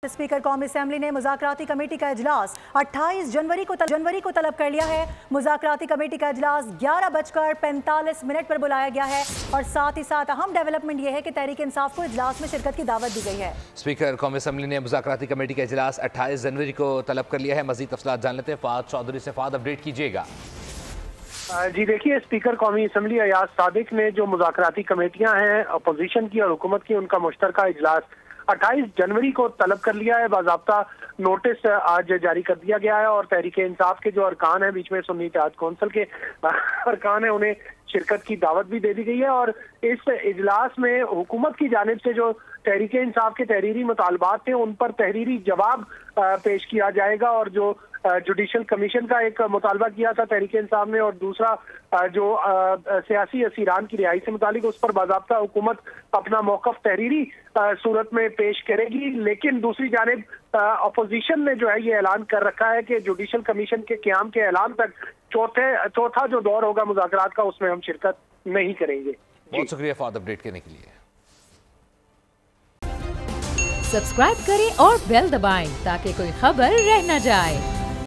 Speaker कौमी assembly ने मुज़ाकराती committee का इजलास 28 जनवरी को तलब कर लिया है। मुज़ाकराती कमेटी का इजलास 11:45 पर बुलाया गया है और साथ ही साथ अहम डेवलपमेंट यह है कि तहरीक इंसाफ को इजलास में शिरकत की दावत दी गई है। स्पीकर कौमी असेंबली ने मुज़ाकराती कमेटी का इजलास 28 जनवरी को तलब कर लिया है। मजीद तफसीलात जान लेते हैं फाद चौधरी से। फाद, अपडेट कीजिएगा। जी देखिए, स्पीकर कौमी असेंबली अयाज सादिक ने जो मुज़ाकराती कमेटियां हैं अपोजिशन की और हुकूमत की, उनका मुश्तरका इजलास 28 जनवरी को तलब कर लिया है। बाज़ाब्ता नोटिस आज जारी कर दिया गया है और तहरीक इंसाफ के जो अरकान है, बीच में सुन्नी इत्तेहाद कौंसिल के अरकान है, उन्हें शिरकत की दावत भी दे दी गई है। और इस इजलास में हुकूमत की जानिब से जो तहरीक इंसाफ के तहरीरी मुतालबात थे उन पर तहरीरी जवाब पेश किया जाएगा। और जो जुडिशल कमीशन का एक मुतालबा किया था तहरीक इंसाफ ने, और दूसरा जो सियासी असीरान की रिहाई से मुतालिक, उस पर बाज़ाब्ता हुकूमत अपना मौक़िफ़ तहरीरी सूरत में पेश करेगी। लेकिन दूसरी जानिब अपोजिशन ने जो है ये ऐलान कर रखा है कि जुडिशल कमीशन के क़याम के ऐलान तक चौथा जो दौर होगा मुज़ाकरात का, उसमें हम शिरकत नहीं करेंगे। बहुत शुक्रिया फाद, अपडेट करने के लिए। सब्सक्राइब करें और बेल दबाएं ताकि कोई खबर रह न जाए।